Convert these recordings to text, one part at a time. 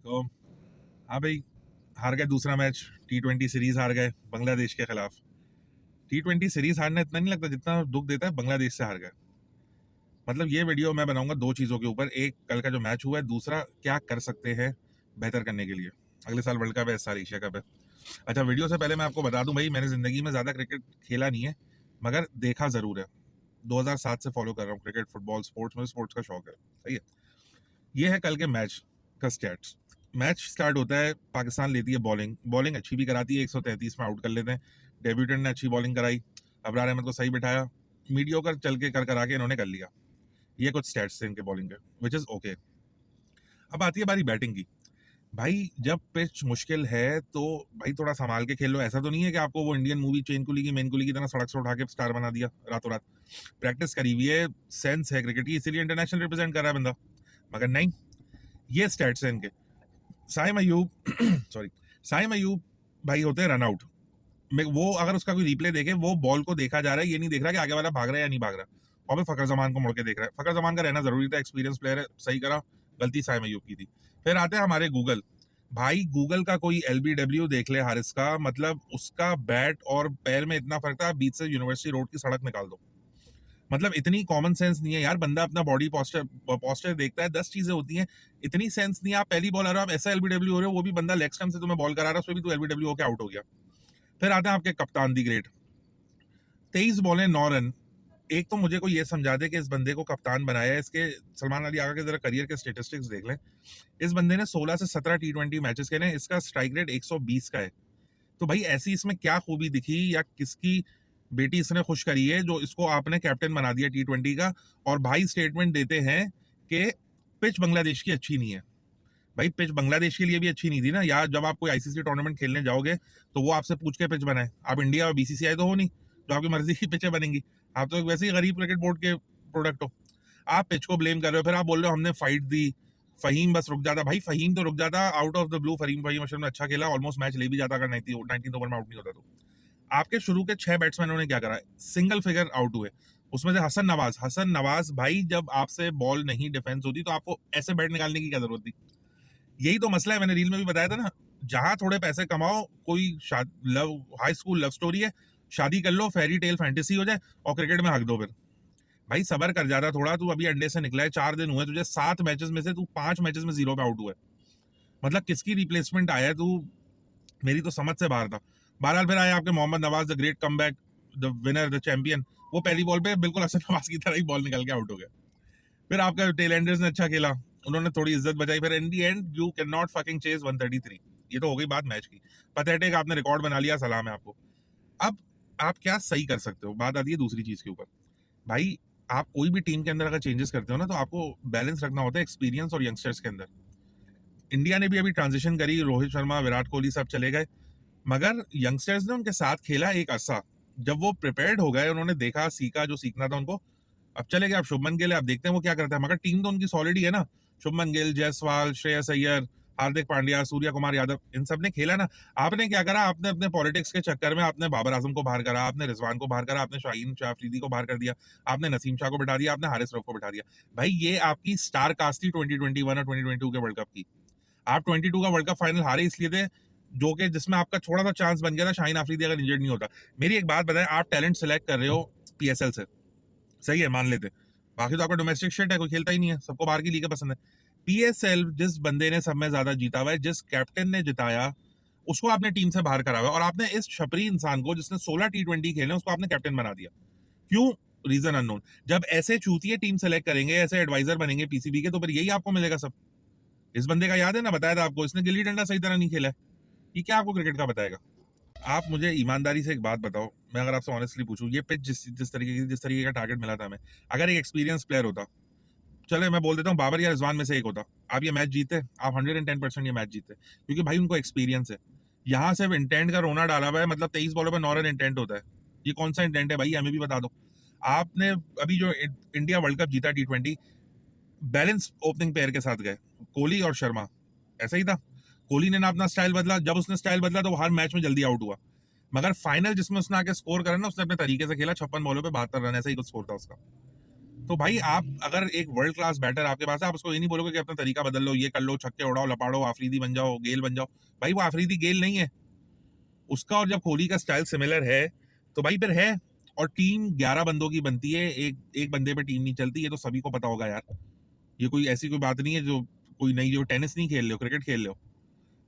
वालेकुम। हाँ भाई, हार गए दूसरा मैच। T20 सीरीज हार गए बांग्लादेश के खिलाफ। T20 सीरीज हारना इतना नहीं लगता जितना दुख देता है बांग्लादेश से हार गए। मतलब ये वीडियो मैं बनाऊंगा दो चीज़ों के ऊपर, एक कल का जो मैच हुआ है, दूसरा क्या कर सकते हैं बेहतर करने के लिए। अगले साल वर्ल्ड कप है, इस साल एशिया कप है। अच्छा, वीडियो से पहले मैं आपको बता दूं भाई, मैंने ज़िंदगी में ज़्यादा क्रिकेट खेला नहीं है, मगर देखा ज़रूर है। 2007 से फॉलो कर रहा हूँ क्रिकेट, फुटबॉल, स्पोर्ट्स में स्पोर्ट्स का शौक है। सही है। ये है कल के मैच का स्टैट्स। मैच स्टार्ट होता है, पाकिस्तान लेती है बॉलिंग अच्छी भी कराती है, 133 में आउट कर लेते हैं। डेब्यूटेंट ने अच्छी बॉलिंग कराई, अबरार अहमद को सही बिठाया, मीडियोकर चल के कर करा के इन्होंने कर लिया। ये कुछ स्टैट्स थे इनके बॉलिंग के, विच इज ओके। अब आती है बारी बैटिंग की। भाई जब पिच मुश्किल है तो भाई थोड़ा संभाल के खेल लो। ऐसा तो नहीं है कि आपको वो इंडियन मूवी चेन कुली की मेन कुली की तरह सड़क से उठा के स्टार बना दिया रातों रात। प्रैक्टिस करी हुई है, सेंस है क्रिकेट की, इसीलिए इंटरनेशनल रिप्रेजेंट कर रहा है बंदा। मगर नहीं, ये स्टैट्स है इनके। साइम अयूब सॉरी, साइम अयूब भाई होते हैं रन आउट में। वो अगर उसका कोई रिप्ले देखे, वो बॉल को देखा जा रहा है, ये नहीं देख रहा कि आगे वाला भाग रहा है या नहीं भाग रहा। और फिर फकर जमान को मुड़ के देख रहा है। फकर जमान का रहना जरूरी था, एक्सपीरियंस प्लेयर है, सही करा। गलती साइम अयूब की थी। फिर आते हैं हमारे गूगल। भाई गूगल का कोई LBW देख ले हारिस का, मतलब उसका बैट और पैर में इतना फर्क था, बीच से यूनिवर्सिटी रोड की सड़क निकाल दो। मतलब इतनी कॉमन सेंस नहीं है यार। बंदा अपना बॉडी पोस्टर पोस्टर देखता है, 10 चीजें होती हैं, इतनी सेंस नहीं है। आप पहली बॉल आ रहे हो, आप ऐसा LBW हो रहे हो, वो भी बंदा लेग स्टंप से तुम्हें बॉल करा रहा है, उसमें भी तू LBW होकर आउट हो गया। फिर आते हैं आपके कप्तान दी ग्रेट। 23 बॉलें 9 रन। एक तो मुझे कोई ये समझा दे कि इस बंदे को कप्तान बनाया है। इसके सलमान अली आगा के जरा करियर के स्टेटिस्टिक्स देख लें। इस बंदे ने 16 से 17 T20 मैचेस खेले, इसका स्ट्राइक रेट 120 का है। तो भाई ऐसी इसमें क्या खूबी दिखी, या किसकी बेटी इसने खुश करी है जो इसको आपने कैप्टन बना दिया T20 का। और भाई स्टेटमेंट देते हैं कि पिच बांग्लादेश की अच्छी नहीं है। भाई पिच बांग्लादेश के लिए भी अच्छी नहीं थी ना यार। जब आप कोई ICC टूर्नामेंट खेलने जाओगे तो वो आपसे पूछ के पिच बनाए। आप इंडिया और BCCI तो हो नहीं जो आपकी मर्जी की पिचें बनेंगी। आप तो वैसे ही गरीब क्रिकेट बोर्ड के प्रोडक्ट हो। आप पिच को ब्लेम कर रहे हो, फिर आप बोल रहे हो हमने फाइट दी, फहीम बस रुक जाता। भाई फहीम तो रुक जाता out of the blue. Fahim Ashraf ने अच्छा खेला, ऑलमोस्ट मैच ले भी जाता अगर 19 ओवर में आउट नहीं होता तो। आपके शुरू के 6 बैट्समैनों ने क्या करा, सिंगल फिगर आउट हुए। उसमें से हसन नवाज भाई, जब आपसे बॉल नहीं डिफेंस होती तो आपको ऐसे बैट निकालने की क्या जरूरत थी। यही तो मसला है, मैंने रील में भी बताया था ना। जहां थोड़े पैसे कमाओ, कोई love high school love story है, शादी कर लो, फेरी टेल फैंटेसी हो जाए और क्रिकेट में हक दो। फिर भाई सबर कर जाता थोड़ा। तू अभी अंडे से निकला है, 4 दिन हुए तुझे, 7 मैचेस में से तू 5 मैचेस में 0 पे आउट हुआ है। मतलब किसकी रिप्लेसमेंट आया है तू, मेरी तो समझ से बाहर था। बहरहाल फिर आए आपके Mohammad Nawaz, the great comeback, the winner, the champion. वो पहली बॉल पे बिल्कुल हसन नवाज की तरह ही बॉल निकल के आउट हो गया। फिर आपका टेलेंडर्स ने अच्छा खेला, उन्होंने थोड़ी इज्जत बचाई। फिर in the end you can not fucking chase 133। ये तो हो गई बात मैच की। पैथेटिक, आपने रिकॉर्ड बना लिया, सलाम है आपको। अब आप क्या सही कर सकते हो, बात आती है दूसरी चीज के ऊपर। भाई आप कोई भी टीम के अंदर अगर चेंजेस करते हो ना, तो आपको बैलेंस रखना होता है एक्सपीरियंस और यंगस्टर्स के अंदर। इंडिया ने भी अभी ट्रांजिशन करी, रोहित शर्मा, विराट कोहली सब चले गए, मगर यंगस्टर्स ने उनके साथ खेला एक अरसा। जब वो प्रिपेयर्ड हो गए, उन्होंने देखा, सीखा जो सीखना था उनको, अब चले गए। अब शुभमन गिल है, अब देखते हैं वो क्या करता है। मगर टीम तो उनकी सॉलिड ही है ना। शुभमन गिल, जायसवाल, श्रेयस अय्यर, हार्दिक पांड्या, सूर्य कुमार यादव, इन सब ने खेला ना। आपने क्या करा, आपने अपने पॉलिटिक्स के चक्कर में आपने बाबर आजम को बाहर करा, आपने रिजवान को बाहर करा, आपने शाहीन शाह अफरीदी को बाहर कर दिया, आपने नसीम शाह को बिठा दिया, आपने हारिस रऊफ को बिठा दिया। भाई ये आपकी स्टार कास्ट थी 2021 और 2022 के वर्ल्ड कप की। आप 22 का वर्ल्ड कप फाइनल हारे इसलिए थे, जो कि जिसमें आपका थोड़ा सा चांस बन गया था, शाहीन अफरीदी अगर इंजर्ड नहीं होता। मेरी एक बात बताएं, आप टैलेंट सेलेक्ट कर रहे हो PSL से, सही है, मान लेते। बाकी तो आपका डोमेस्टिक शिट है, कोई खेलता ही नहीं है, सबको बाहर की लीग पसंद है। PSL जिस बंदे ने सब में ज्यादा जीता हुआ है, जिस कैप्टन ने जिताया, उसको आपने टीम से बाहर करा हुआ है। और आपने इस छपरी इंसान को, जिसने 16 T20 खेले, उसको आपने कैप्टन बना दिया। क्यों? Reason unknown. जब ऐसे चूतिए टीम सेलेक्ट करेंगे, ऐसे एडवाइजर बनेंगे PCB के, तो फिर यही आपको मिलेगा सब। इस बंदे का याद है ना, बताया था आपको, इसने गिल्ली डंडा सही तरह नहीं खेला है। ये क्या आपको क्रिकेट का बताएगा। आप मुझे ईमानदारी से एक बात बताओ, मैं अगर आपसे ऑनेस्टली पूछूं, ये पिच जिस तरीके का टारगेट मिला था हमें, अगर एक एक्सपीरियंस प्लेयर होता, चले मैं बोल देता हूँ बाबर या रिजवान में से एक होता, आप ये मैच जीते। आप 110% ये मैच जीते, क्योंकि भाई उनको एक्सपीरियंस है। यहाँ सिर्फ इंटेंट का रोना डाला हुआ है। मतलब 23 बॉलों पर 9 रन इंटेंट होता है। ये कौन सा इंटेंट है भाई, हमें भी बता दो। आपने अभी जो इंडिया वर्ल्ड कप जीता T20, बैलेंस ओपनिंग पेयर के साथ गए, कोहली और शर्मा। ऐसा ही था। कोहली ने ना अपना स्टाइल बदला, जब उसने स्टाइल बदला तो वो हर मैच में जल्दी आउट हुआ। मगर फाइनल जिसमें उसने आके स्कोर करा ना, उसने अपने तरीके से खेला। 56 बॉलों पे 72 रन, ऐसा ही कुछ स्कोर था उसका। तो भाई आप अगर एक वर्ल्ड क्लास बैटर आपके पास है, आप उसको ये नहीं बोलोगे कि अपना तरीका बदल लो, ये कर लो, छक्के उड़ाओ, लपाड़ो, आफरीदी बन जाओ, गेल बन जाओ। भाई वो आफरीदी गेल नहीं है उसका, और जब कोहली का स्टाइल सिमिलर है तो भाई फिर है। और टीम 11 बंदों की बनती है, एक बंदे पे टीम नहीं चलती, ये तो सभी को पता होगा यार। ये कोई ऐसी कोई बात नहीं है जो कोई नई, जो टेनिस नहीं खेल रहे हो, क्रिकेट खेल रहे हो।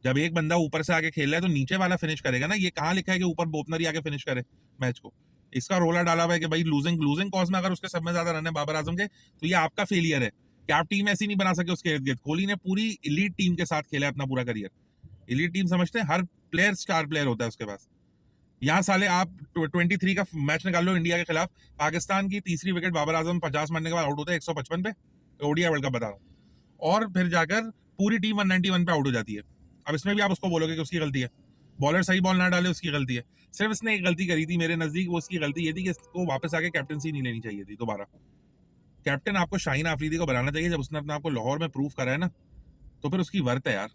जब एक बंदा ऊपर से आके खेल रहा है तो नीचे वाला फिनिश करेगा ना। ये कहाँ लिखा है कि ऊपर ओपनर ही आके फिनिश करे मैच को? इसका रोला डाला हुआ है कि भाई लूजिंग लूजिंग कॉज में अगर उसके सब में ज्यादा रन है बाबर आजम के, तो ये आपका फेलियर है कि आप टीम ऐसी नहीं बना सके उसके इर्द गिर्द। कोहली ने पूरी इलीट टीम के साथ खेला है अपना पूरा करियर। इलीट टीम समझते हैं, हर प्लेयर स्टार प्लेयर होता है उसके पास। यहाँ साले आप 23 का मैच निकाल लो इंडिया के खिलाफ, पाकिस्तान की तीसरी विकेट बाबर आजम 50 मारने के बाद आउट होता है 155 पे, ओडीआई वर्ल्ड कप बता रहा हूँ। और फिर जाकर पूरी टीम 191 पे आउट हो जाती है। अब इसमें भी आप उसको बोलोगे कि उसकी गलती है, बॉलर सही बॉल ना डाले उसकी गलती है। सिर्फ इसने एक गलती करी थी मेरे नजदीक, वो उसकी गलती ये थी कि इसको वापस आके कैप्टनसी नहीं लेनी चाहिए थी दोबारा। कैप्टन आपको शाहीन आफरीदी को बनाना चाहिए। जब उसने अपने आपको लाहौर में प्रूव करा है ना, तो फिर उसकी वर्थ है यार।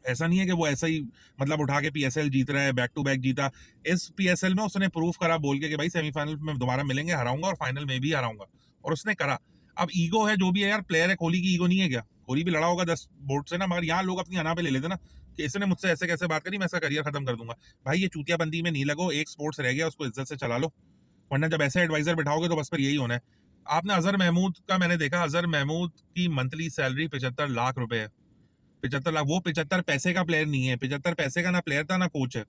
ऐसा नहीं है कि वो ऐसा ही मतलब उठा के पीएसएल जीत रहा है, बैक टू बैक जीता। इस पीएसएल में उसने प्रूफ करा बोल के कि भाई सेमीफाइनल में दोबारा मिलेंगे, हराऊंगा, और फाइनल में भी हराऊंगा, और उसने करा। अब ईगो है जो भी है यार, प्लेयर है, कोहली की ईगो नहीं है क्या? कोहली भी लड़ा होगा 10 बोर्ड से ना, मगर यहाँ लोग अपनी अना पे ले लेते ना कि इसने मुझसे ऐसे कैसे बात करी, मैं इसका करियर खत्म कर दूंगा। भाई ये चूतिया बंदी में नहीं लगो, एक स्पोर्ट्स रह गया, उसको इज्जत से चला लो, वरना जब ऐसे एडवाइजर बिठाओगे तो बस फिर यही होना है। आपने अजहर महमूद का मैंने देखा, अजहर महमूद की मंथली सैलरी 75 लाख रुपए है। 75 लाख, वो 75 पैसे का प्लेयर नहीं है, 75 पैसे का ना प्लेयर था ना कोच है।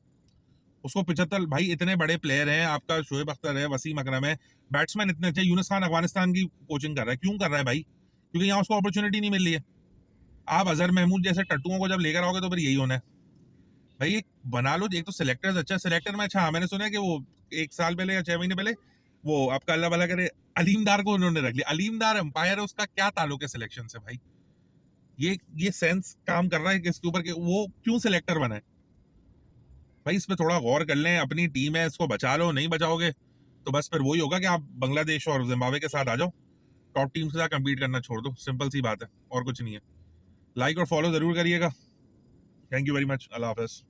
उसको 75, भाई इतने बड़े प्लेयर हैं, आपका शोएब अख्तर है, वसीम अकरम है, बैट्समैन इतने अच्छे, यूनुस खान अफगानिस्तान की कोचिंग कर रहा है। क्यों कर रहा है भाई? क्योंकि यहाँ उसको अपॉर्चुनिटी नहीं मिल रही है। आप अजहर महमूद जैसे टट्टुओं को जब लेकर आओगे तो फिर यही होना है। भाई एक बना लो, एक तो सिलेक्टर्स अच्छा, सिलेक्टर में अच्छा, मैंने सुना है कि वो 1 साल पहले या 6 महीने पहले वो आपका अल्लाह भला करे अलीमदार को उन्होंने रख लिया। अलीमदार अंपायर है, उसका क्या ताल्लुक है सिलेक्शन से? भाई ये सेंस काम कर रहा है कि इसके ऊपर, कि वो क्यों सिलेक्टर बना है? भाई इस पे थोड़ा गौर कर लें। अपनी टीम है, इसको बचा लो। नहीं बचाओगे तो बस फिर वही होगा कि आप बांग्लादेश और जिम्बाब्वे के साथ आ जाओ, टॉप टीम के साथ कम्पीट करना छोड़ दो। सिंपल सी बात है, और कुछ नहीं है। लाइक और फॉलो जरूर करिएगा। Thank you very much. Allah Hafiz.